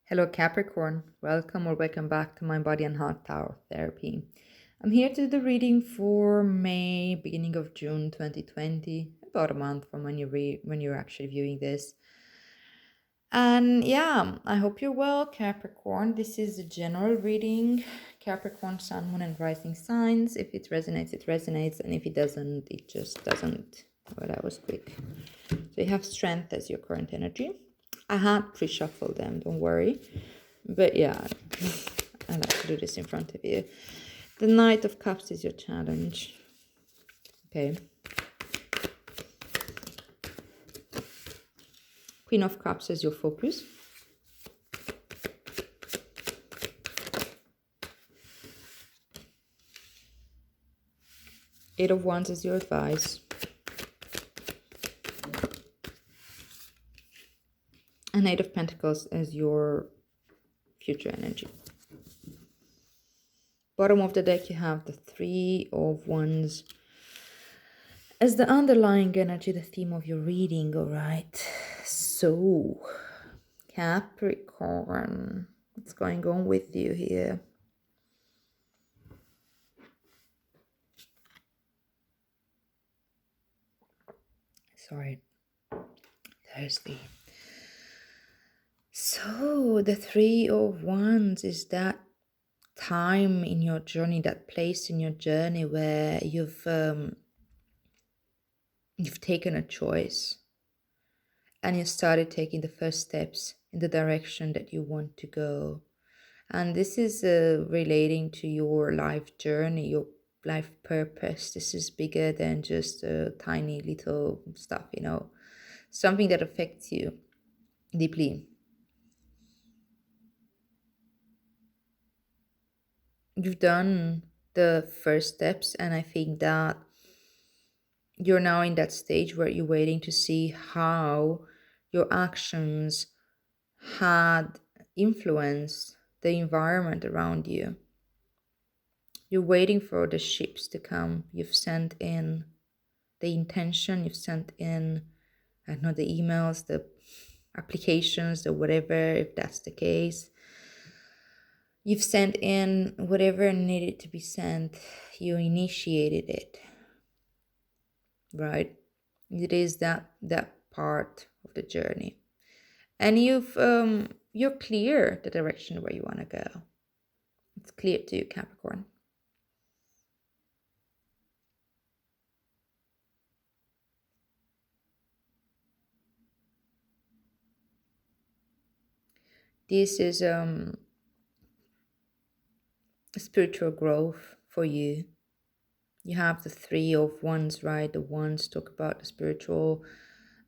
Hello, Capricorn. Welcome or welcome back to my Body and Heart Tower Therapy. I'm here to do the reading for May, beginning of June 2020, about a month from when you're actually viewing this. And yeah, I hope you're well, Capricorn. This is a general reading. Capricorn, Sun, Moon, and Rising signs. If it resonates, it resonates, and if it doesn't, it just doesn't. Well, that was quick. So you have Strength as your current energy. I had pre-shuffled them, don't worry. But yeah, I like to do this in front of you. The Knight of Cups is your challenge. Okay. Queen of Cups is your focus. Eight of Wands is your advice. And Eight of Pentacles is your future energy. Bottom of the deck, you have the Three of Wands as the underlying energy, the theme of your reading, all right? So, Capricorn, what's going on with you here? Sorry, thirsty. So, the Three of Wands is that time in your journey, that place in your journey where you've taken a choice and you started taking the first steps in the direction that you want to go. And this is relating to your life journey, your life purpose. This is bigger than just tiny little stuff, something that affects you deeply. You've done the first steps, and I think that you're now in that stage where you're waiting to see how your actions had influenced the environment around you. You're waiting for the ships to come. You've sent in the intention, you've sent in, I don't know, the emails, the applications, the whatever, if that's the case. You've sent in whatever needed to be sent. You initiated it, right? It is that part of the journey, and you're clear the direction where you want to go. It's clear to you, Capricorn. This is spiritual growth for you. You have the Three of Wands, right? The Wands talk about the spiritual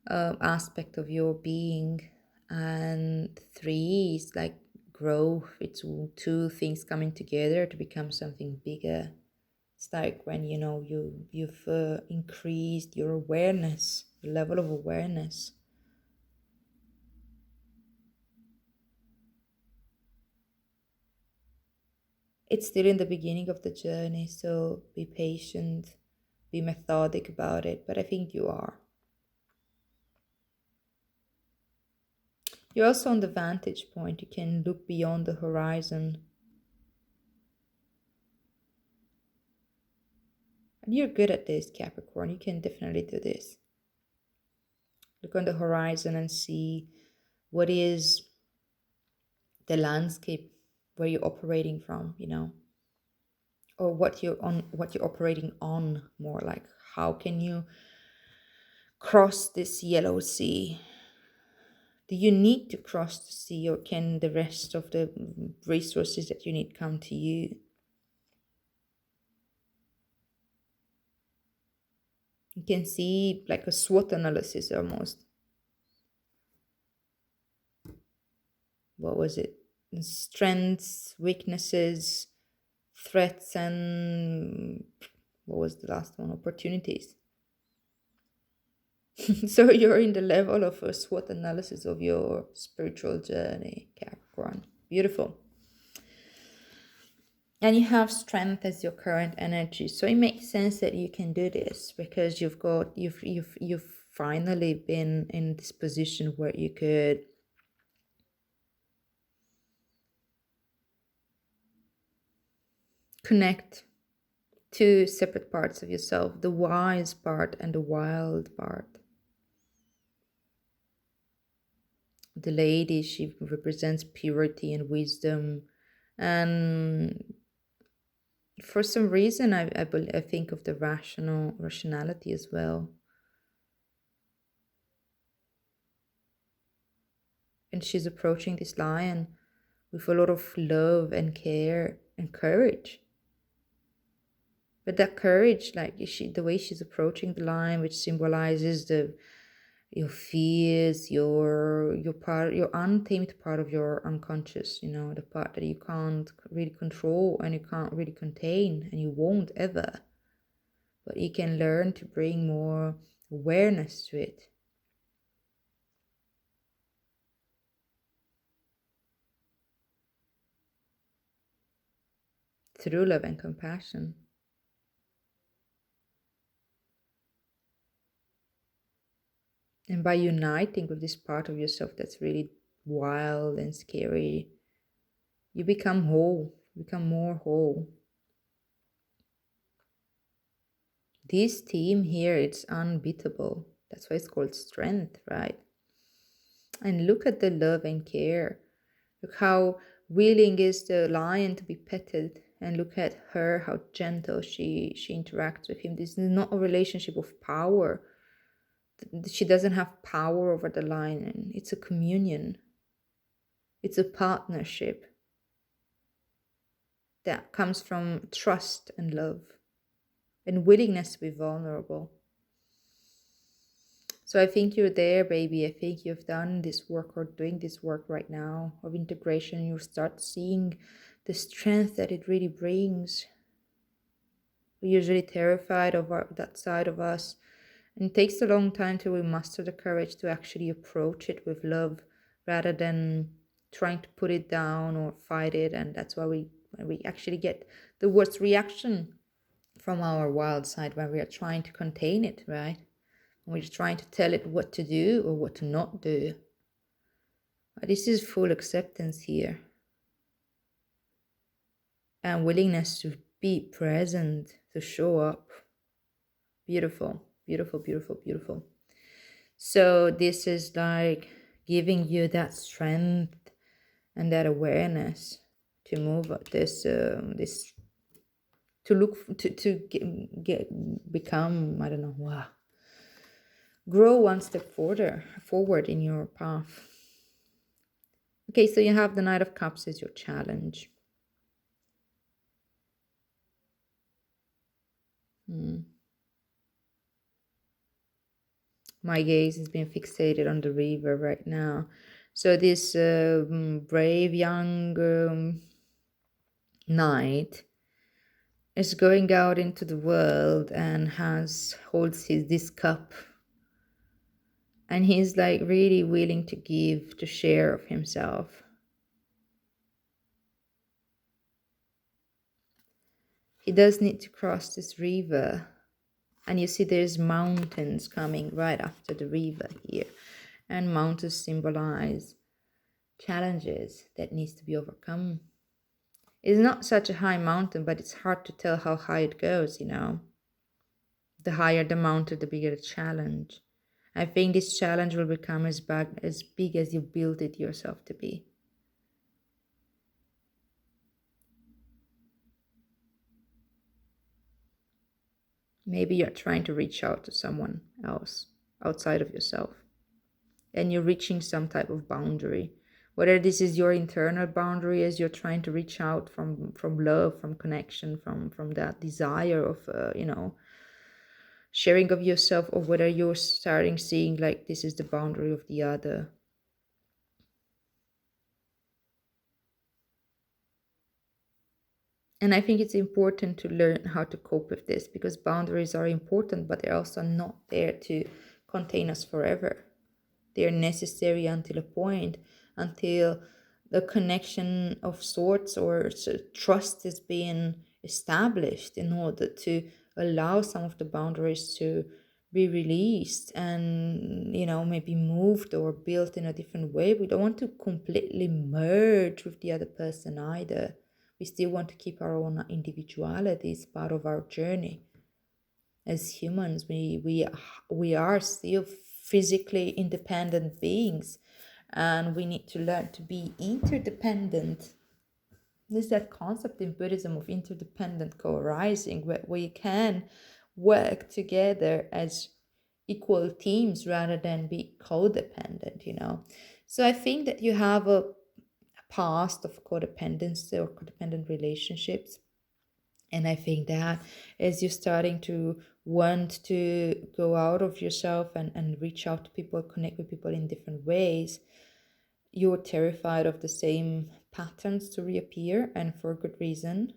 aspect of your being, and three is like growth. It's two things coming together to become something bigger. It's like when you've increased your awareness, your level of awareness. It's still in the beginning of the journey, so be patient, be methodic about it, but I think you are. You're also on the vantage point. You can look beyond the horizon. And you're good at this, Capricorn. You can definitely do this. Look on the horizon and see what is the landscape where you're operating from, or what you're operating on, more like how can you cross this yellow sea? Do you need to cross the sea, or can the rest of the resources that you need come to you? You can see like a SWOT analysis almost. What was it? Strengths, weaknesses, threats, and what was the last one? Opportunities. So you're in the level of a SWOT analysis of your spiritual journey, Capricorn. Beautiful. And you have Strength as your current energy, so it makes sense that you can do this because you've finally been in this position where you could connect two separate parts of yourself, the wise part and the wild part. The lady, she represents purity and wisdom, and for some reason I think of the rationality as well. And she's approaching this lion with a lot of love and care and courage. But that courage, like the way she's approaching the lion, which symbolizes your fears, your untamed part of your unconscious, the part that you can't really control and you can't really contain, and you won't ever. But you can learn to bring more awareness to it. Through love and compassion. And by uniting with this part of yourself that's really wild and scary, you become whole, become more whole. This team here, it's unbeatable. That's why it's called strength, right? And look at the love and care. Look how willing is the lion to be petted. And look at her, how gentle she interacts with him. This is not a relationship of power. She doesn't have power over the lion. It's a communion. It's a partnership that comes from trust and love and willingness to be vulnerable. So I think you're there, baby. I think you've done this work or doing this work right now of integration. You start seeing the strength that it really brings. We're usually terrified of that side of us. And it takes a long time till we muster the courage to actually approach it with love rather than trying to put it down or fight it. And that's why we actually get the worst reaction from our wild side, when we are trying to contain it, right? We're trying to tell it what to do or what to not do. But this is full acceptance here. And willingness to be present, to show up. Beautiful, beautiful, beautiful, beautiful. So this is like giving you that strength and that awareness to move this to look to become, I don't know, wow. Grow one step forward in your path. Okay, so you have the Knight of Cups as your challenge. My gaze is being fixated on the river right now. So this brave young knight is going out into the world and holds this cup. And he's like really willing to share of himself. He does need to cross this river. And you see there's mountains coming right after the river here. And mountains symbolize challenges that needs to be overcome. It's not such a high mountain, but it's hard to tell how high it goes, The higher the mountain, the bigger the challenge. I think this challenge will become as big as you build it yourself to be. Maybe you're trying to reach out to someone else outside of yourself. And you're reaching some type of boundary. Whether this is your internal boundary as you're trying to reach out from love, from connection, from that desire of, sharing of yourself, or whether you're starting seeing like this is the boundary of the other. And I think it's important to learn how to cope with this, because boundaries are important, but they're also not there to contain us forever. They're necessary until a point, until the connection of sorts or trust is being established, in order to allow some of the boundaries to be released and, maybe moved or built in a different way. We don't want to completely merge with the other person either. We still want to keep our own individuality as part of our journey. As humans, we are still physically independent beings, and we need to learn to be interdependent. There's that concept in Buddhism of interdependent co-arising, where we can work together as equal teams rather than be codependent, So I think that you have a past of codependency or codependent relationships. And I think that as you're starting to want to go out of yourself and reach out to people, connect with people in different ways, you're terrified of the same patterns to reappear, and for good reason.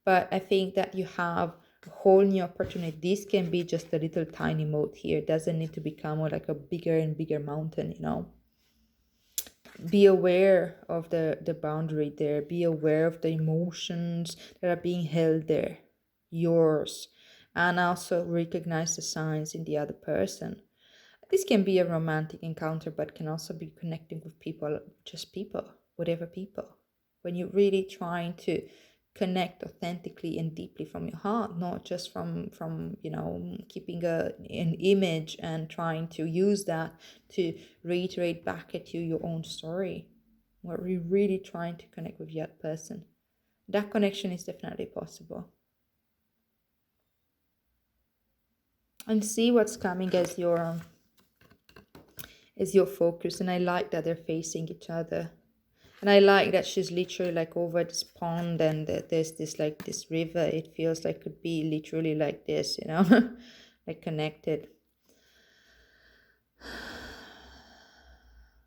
But I think that you have a whole new opportunity. This can be just a little tiny mote here. It doesn't need to become like a bigger and bigger mountain, Be aware of the boundary there. Be aware of the emotions that are being held there, yours. And also recognize the signs in the other person. This can be a romantic encounter, but can also be connecting with people, just people, whatever people. When you're really trying to connect authentically and deeply from your heart, not just from keeping an image and trying to use that to reiterate back at you your own story. Where we're really trying to connect with the other person. That connection is definitely possible. And see what's coming as your focus. And I like that they're facing each other. And I like that she's literally like over this pond, and there's this river. It feels like it could be literally like this, like connected.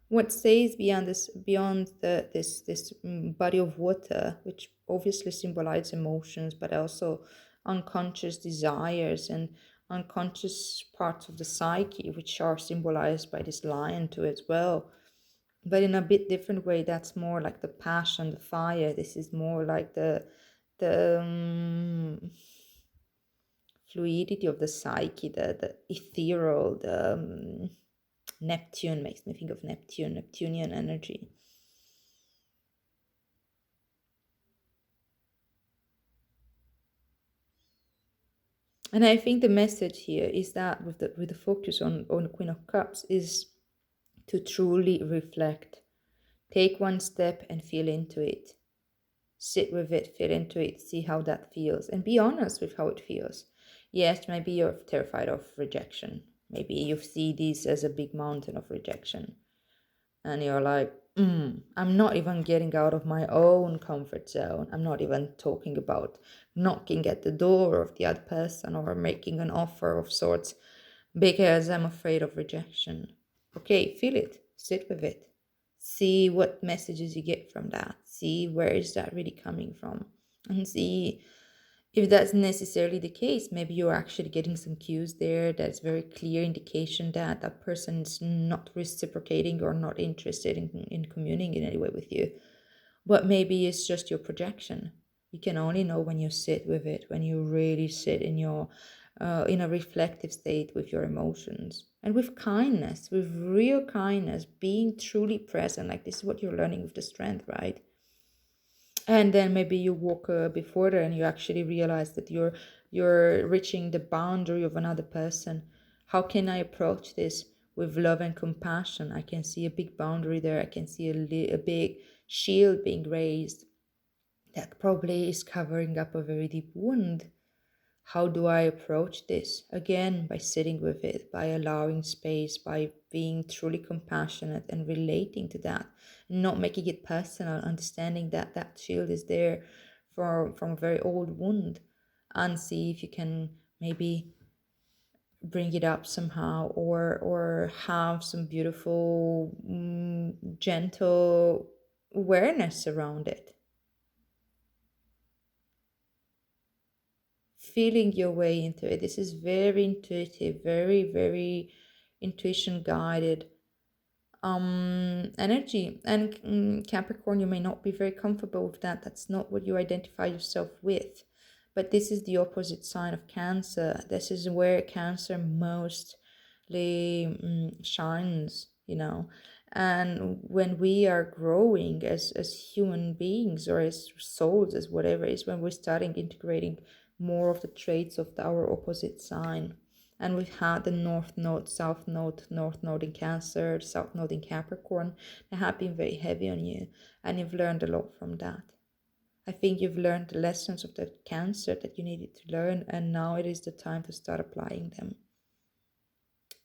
What stays beyond this body of water, which obviously symbolizes emotions, but also unconscious desires and unconscious parts of the psyche, which are symbolized by this lion too as well. But in a bit different way. That's more like the passion, the fire. This is more like the fluidity of the psyche, the ethereal, the Neptune makes me think of Neptunian energy. And I think the message here is that with the focus on Queen of Cups is to truly reflect. Take one step and feel into it. Sit with it, feel into it, see how that feels, and be honest with how it feels. Yes, maybe you're terrified of rejection. Maybe you see this as a big mountain of rejection. And you're like, I'm not even getting out of my own comfort zone. I'm not even talking about knocking at the door of the other person or making an offer of sorts because I'm afraid of rejection. Okay, feel it, sit with it. See what messages you get from that. See where is that really coming from. And see if that's necessarily the case. Maybe you're actually getting some cues there that's very clear indication that that person is not reciprocating or not interested in communing in any way with you. But maybe it's just your projection. You can only know when you sit with it, when you really sit in your in a reflective state with your emotions and with kindness, with real kindness, being truly present. Like this is what you're learning with the strength, right? And then maybe you walk a bit further and you actually realize that you're reaching the boundary of another person. How can I approach this with love and compassion? I can see a big boundary there. I can see a big shield being raised that probably is covering up a very deep wound. How do I approach this? Again, by sitting with it, by allowing space, by being truly compassionate and relating to that, not making it personal, understanding that that shield is there from a very old wound, and see if you can maybe bring it up somehow, or have some beautiful, gentle awareness around it. Feeling your way into it. This is very intuitive, very, very intuition guided energy. And Capricorn, you may not be very comfortable with that. That's not what you identify yourself with. But this is the opposite sign of Cancer. This is where Cancer mostly shines, And when we are growing as human beings or as souls, as whatever, is when we're starting integrating more of the traits of our opposite sign. And we've had the North Node, South Node, North Node in Cancer, South Node in Capricorn. They have been very heavy on you, and you've learned a lot from that. I think you've learned the lessons of the Cancer that you needed to learn, and now it is the time to start applying them.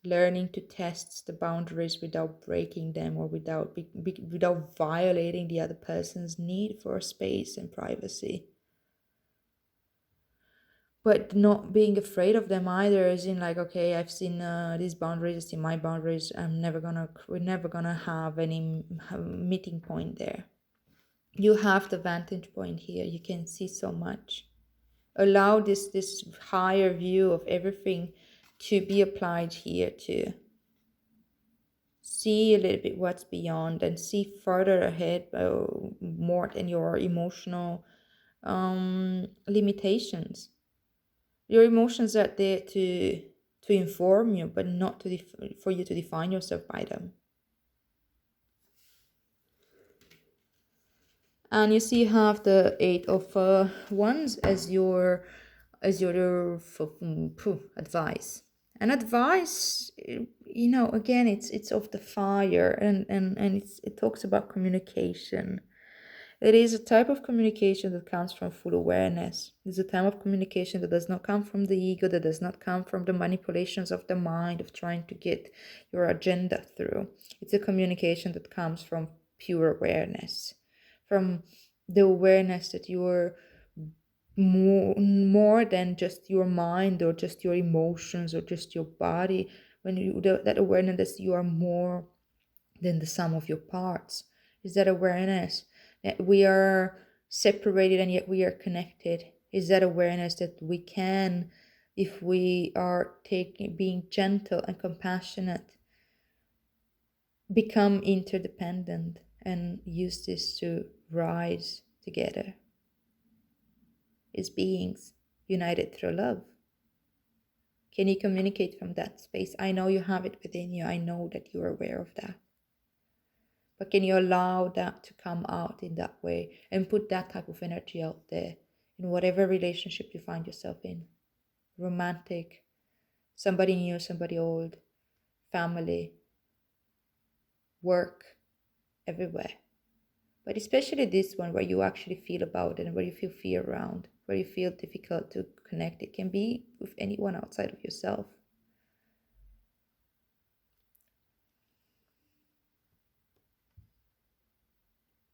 Learning to test the boundaries without breaking them or without violating the other person's need for space and privacy. But not being afraid of them either, as in like, okay, I've seen these boundaries, I've seen my boundaries, we're never gonna have any meeting point there. You have the vantage point here, you can see so much. Allow this higher view of everything to be applied here too. See a little bit what's beyond and see further ahead, more than your emotional limitations. Your emotions are there to inform you, but not for you to define yourself by them. And you see, you have the Eight of Wands as your advice. And advice, again, it's of the fire, and it talks about communication. It is a type of communication that comes from full awareness. It's a type of communication that does not come from the ego, that does not come from the manipulations of the mind of trying to get your agenda through. It's a communication that comes from pure awareness, from the awareness that you're more than just your mind or just your emotions or just your body. That awareness that you are more than the sum of your parts. Is that awareness that we are separated and yet we are connected? Is that awareness that we can, if we are being gentle and compassionate, become interdependent and use this to rise together as beings united through love? Can you communicate from that space? I know you have it within you. I know that you're aware of that. But can you allow that to come out in that way and put that type of energy out there in whatever relationship you find yourself in? Romantic, somebody new, somebody old, family, work, everywhere. But especially this one where you actually feel about it and where you feel fear around, where you feel difficult to connect. It can be with anyone outside of yourself.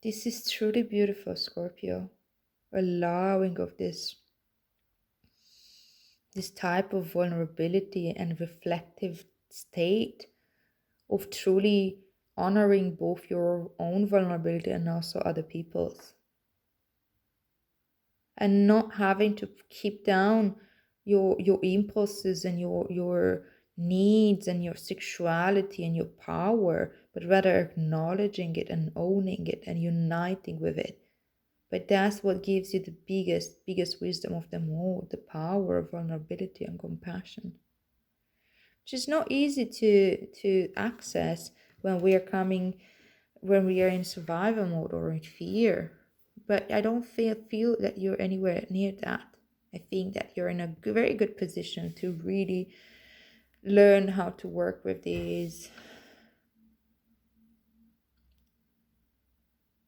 This is truly beautiful, Scorpio. Allowing of this type of vulnerability and reflective state of truly honoring both your own vulnerability and also other people's. And not having to keep down your impulses and your needs and your sexuality and your power, but rather acknowledging it and owning it and uniting with it. But that's what gives you the biggest wisdom of them all, the power of vulnerability and compassion, which is not easy to access when we are in survival mode or in fear. But I don't feel that you're anywhere near that. I think that you're in a very good position to really learn how to work with these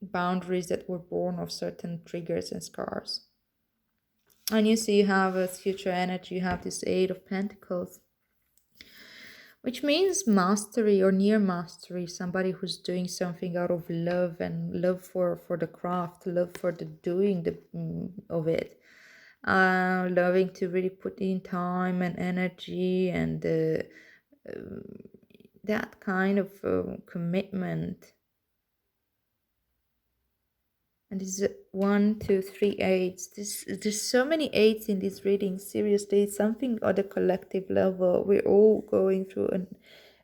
boundaries that were born of certain triggers and scars. And you see, you have a future energy, you have this Eight of Pentacles, which means mastery or near mastery, somebody who's doing something out of love and love for the craft, love for the doing of it, loving to really put in time and energy and that kind of commitment. And this is 1, 2, 3 eights. There's so many eights in this reading. Seriously, it's something on the collective level. We're all going through an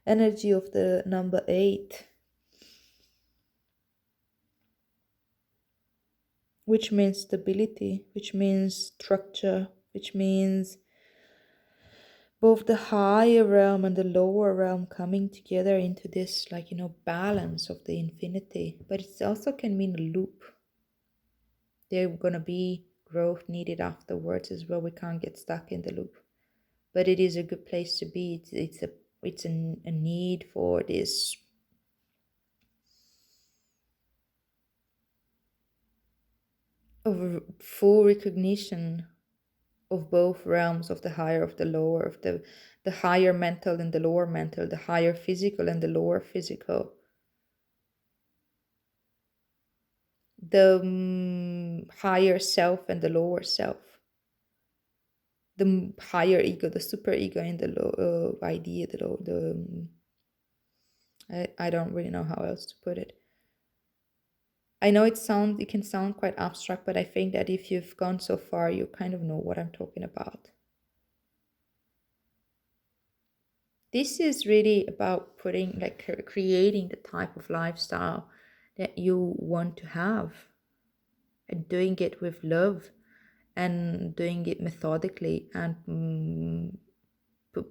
energy of the number 8, which means stability, which means structure, which means both the higher realm and the lower realm coming together into this, like, balance of the infinity. But it also can mean a loop. There's going to be growth needed afterwards as well. We can't get stuck in the loop. But it is a good place to be. It's a need for this of full recognition of both realms, of the higher, of the lower, of the higher mental and the lower mental, the higher physical and the lower physical, the higher self and the lower self, the higher ego, the super ego, and the low idea, I don't really know how else to put it. I know it can sound quite abstract, but I think that if you've gone so far, you kind of know what I'm talking about. This is really about creating the type of lifestyle that you want to have, and doing it with love, and doing it methodically, and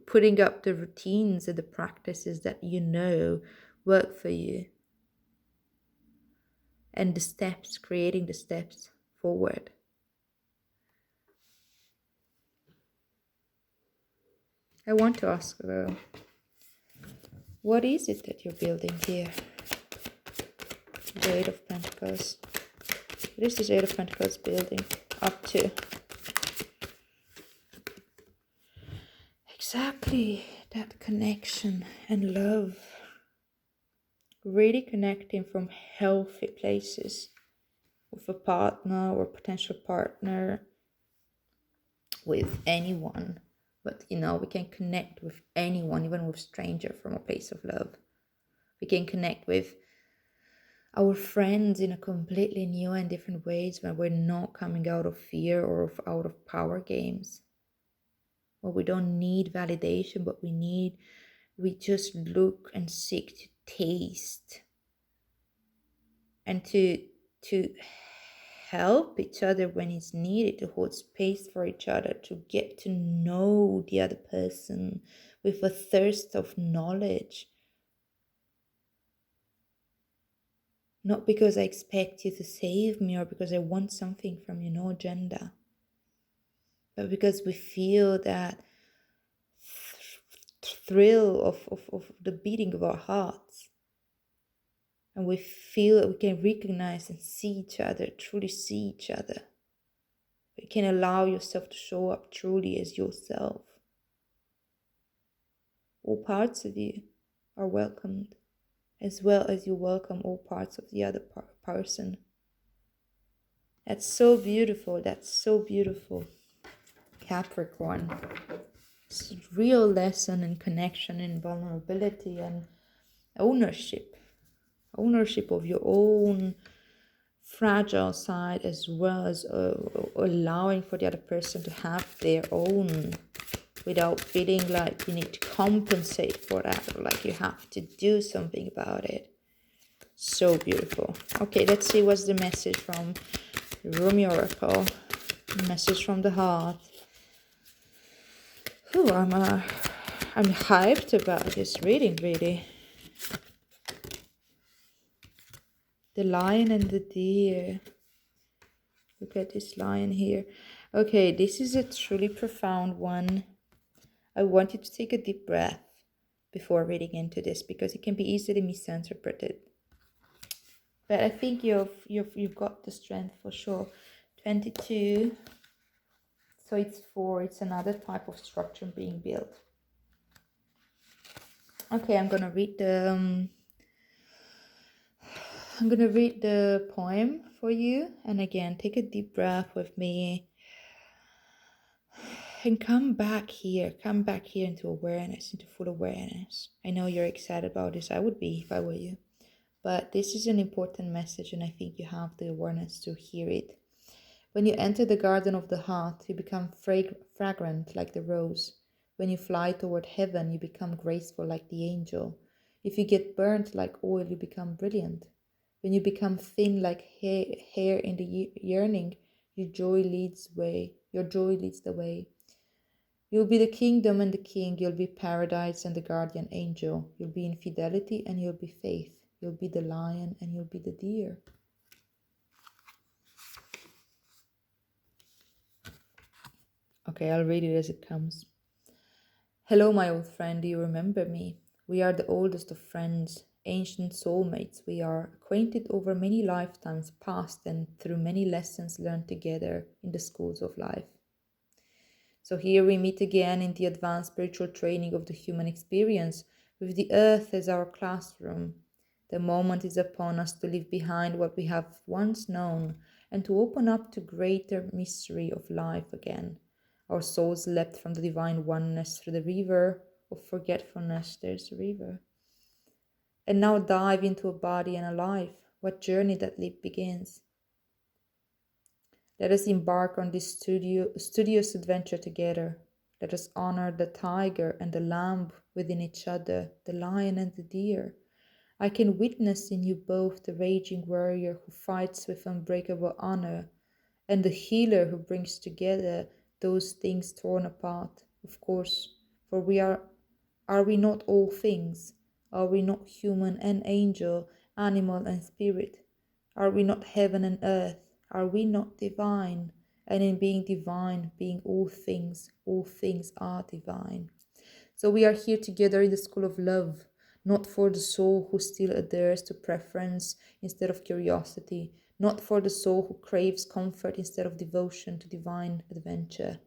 putting up the routines and the practices that work for you, and creating the steps forward. I want to ask, what is it that you're building here? The Eight of Pentacles. What is this Eight of Pentacles building up to? Exactly, that connection and love. Really connecting from healthy places with a partner or potential partner, with anyone. But we can connect with anyone, even with stranger, from a place of love. We can connect with our friends in a completely new and different ways, when we're not coming out of fear or out of power games. Well, we don't need validation, but we just look and seek to taste and to help each other when it's needed, to hold space for each other, to get to know the other person with a thirst of knowledge. Not because I expect you to save me or because I want something from you, no agenda. But because we feel that thrill of the beating of our hearts. And we feel that we can recognize and see each other, truly see each other. You can allow yourself to show up truly as yourself. All parts of you are welcomed, as well as you welcome all parts of the other person. That's so beautiful. That's so beautiful. Capricorn. It's a real lesson in connection, in vulnerability, and ownership. Ownership of your own fragile side, as well as allowing for the other person to have their own, without feeling like you need to compensate for that, or like you have to do something about it. So beautiful. Okay, let's see what's the message from Oracle. Message from the heart. Ooh, I'm hyped about this reading, really. The lion and the deer. Look at this lion here. Okay, this is a truly profound one. I want you to take a deep breath before reading into this, because it can be easily misinterpreted. But I think you've got the strength for sure. 22. So it's another type of structure being built. Okay, I'm gonna read the poem for you. And again, take a deep breath with me. And come back here into awareness, into full awareness. I know you're excited about this. I would be if I were you. But this is an important message, and I think you have the awareness to hear it. When you enter the garden of the heart, you become fragrant like the rose. When you fly toward heaven, you become graceful like the angel. If you get burnt like oil, you become brilliant. When you become thin like hair in the yearning, your joy leads the way. You'll be the kingdom and the king. You'll be paradise and the guardian angel. You'll be infidelity and you'll be faith. You'll be the lion and you'll be the deer. Okay, I'll read it as it comes. Hello, my old friend. Do you remember me? We are the oldest of friends, ancient soulmates. We are acquainted over many lifetimes past and through many lessons learned together in the schools of life. So here we meet again in the advanced spiritual training of the human experience, with the earth as our classroom. The moment is upon us to leave behind what we have once known and to open up to greater mystery of life again. Our souls leapt from the divine oneness through the river of forgetfulness. There's a river. And now dive into a body and a life. What journey that leap begins. Let us embark on this studious adventure together. Let us honor the tiger and the lamb within each other, the lion and the deer. I can witness in you both the raging warrior who fights with unbreakable honor, and the healer who brings together those things torn apart. Of course, for are we not all things? Are we not human and angel, animal and spirit? Are we not heaven and earth? Are we not divine? And in being divine, being all things are divine. So we are here together in the school of love, not for the soul who still adheres to preference instead of curiosity, not for the soul who craves comfort instead of devotion to divine adventure.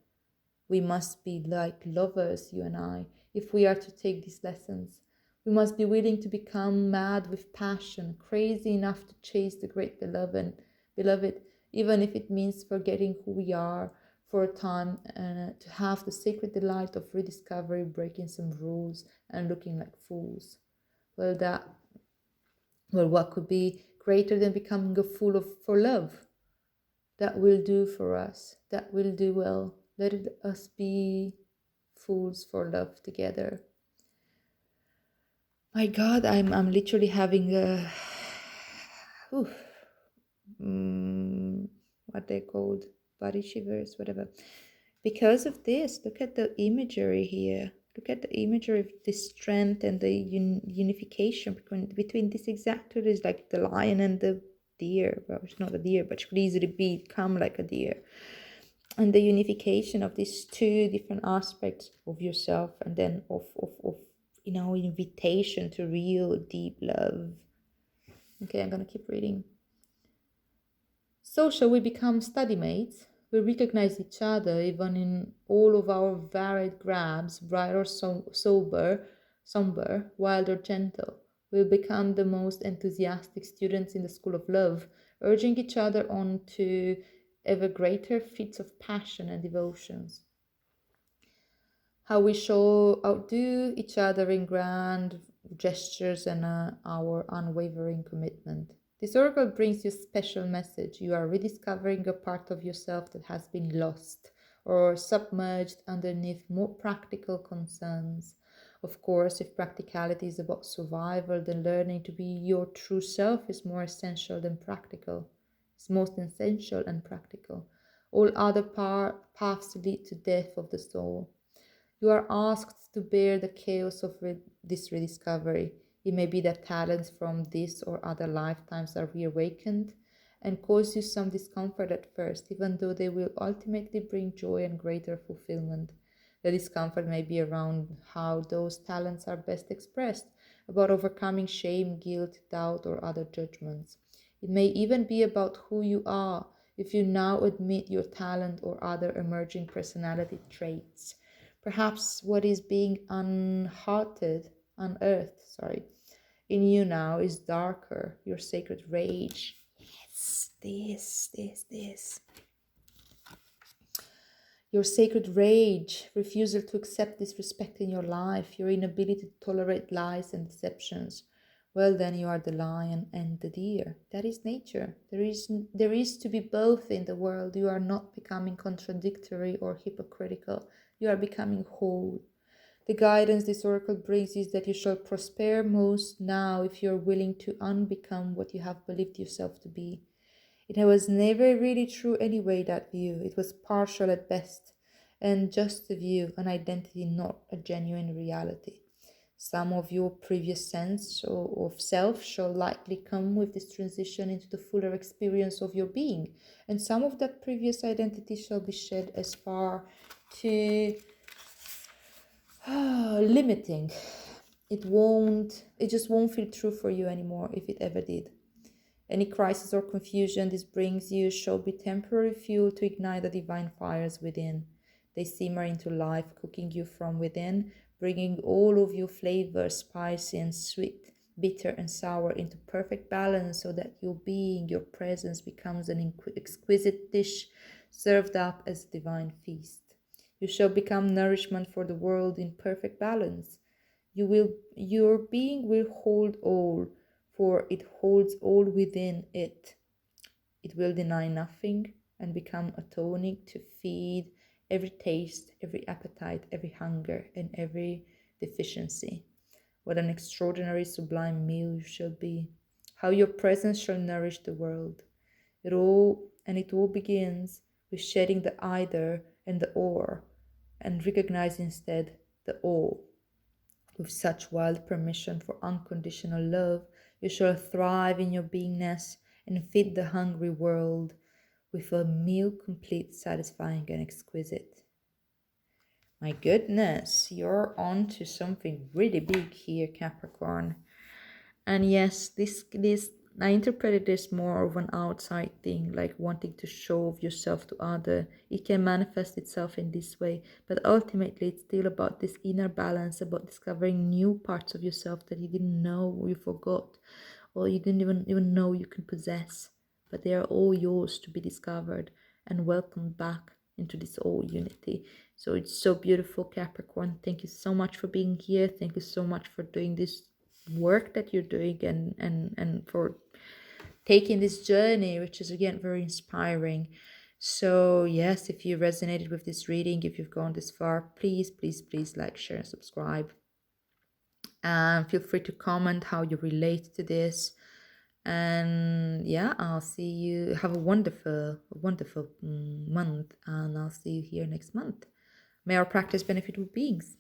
We must be like lovers, you and I, if we are to take these lessons. We must be willing to become mad with passion, crazy enough to chase the great beloved, even if it means forgetting who we are for a time, and to have the sacred delight of rediscovery, breaking some rules and looking like fools. Well, what could be greater than becoming a fool for love? That will do for us. That will do well. Let us be fools for love together. My God, I'm literally having a what they're called, body shivers, whatever. Because of this, look at the imagery here. Look at the imagery of the strength and the unification between this exact two. Is like the lion and the deer. Well, it's not a deer, but it could easily become like a deer. And the unification of these two different aspects of yourself, and then of invitation to real deep love. Okay, I'm gonna keep reading. So shall we become study mates? We recognize each other even in all of our varied grabs, bright or somber, wild or gentle. We'll become the most enthusiastic students in the school of love, urging each other on to ever greater feats of passion and devotions. How we shall outdo each other in grand gestures and our unwavering commitment. This oracle brings you a special message. You are rediscovering a part of yourself that has been lost or submerged underneath more practical concerns. Of course, if practicality is about survival, then learning to be your true self is more essential than practical. It's most essential and practical. All other paths lead to death of the soul. You are asked to bear the chaos of this rediscovery. It may be that talents from this or other lifetimes are reawakened and cause you some discomfort at first, even though they will ultimately bring joy and greater fulfillment. The discomfort may be around how those talents are best expressed, about overcoming shame, guilt, doubt, or other judgments. It may even be about who you are, if you now admit your talent or other emerging personality traits. Perhaps what is being unearthed, in you now is darker, your sacred rage. Yes, this. Your sacred rage, refusal to accept disrespect in your life, your inability to tolerate lies and deceptions. Well, then you are the lion and the deer. That is nature. There is to be both in the world. You are not becoming contradictory or hypocritical. You are becoming whole. The guidance this oracle brings is that you shall prosper most now if you are willing to unbecome what you have believed yourself to be. It was never really true anyway, that view. It was partial at best, and just a view, an identity, not a genuine reality. Some of your previous sense of self shall likely come with this transition into the fuller experience of your being, and some of that previous identity shall be shed as far to limiting. It just won't feel true for you anymore if it ever did. Any crisis or confusion this brings you shall be temporary fuel to ignite the divine fires within. They simmer into life, cooking you from within, bringing all of your flavors, spicy and sweet, bitter and sour, into perfect balance so that your being, your presence becomes an exquisite dish served up as a divine feast. You shall become nourishment for the world in perfect balance. Your being will hold all, for it holds all within it. It will deny nothing and become a tonic to feed every taste, every appetite, every hunger, and every deficiency. What an extraordinary, sublime meal you shall be. How your presence shall nourish the world. It all begins with shedding the either and the or, and recognize instead the all. With such wild permission for unconditional love, you shall thrive in your beingness and feed the hungry world with a meal complete, satisfying, and exquisite. My goodness, you're on to something really big here, Capricorn. And yes, this I interpreted this more of an outside thing, like wanting to show off yourself to other. It can manifest itself in this way, but ultimately it's still about this inner balance, about discovering new parts of yourself that you didn't know or you forgot, or you didn't even know you can possess. But they are all yours to be discovered and welcomed back into this all unity. So it's so beautiful, Capricorn. Thank you so much for being here. Thank you so much for doing this work that you're doing, and for taking this journey, which is again very inspiring. So yes, if you resonated with this reading, if you've gone this far, please like, share, and subscribe, and feel free to comment how you relate to this. And yeah, I'll see you. Have a wonderful month, and I'll see you here next month. May our practice benefit all beings.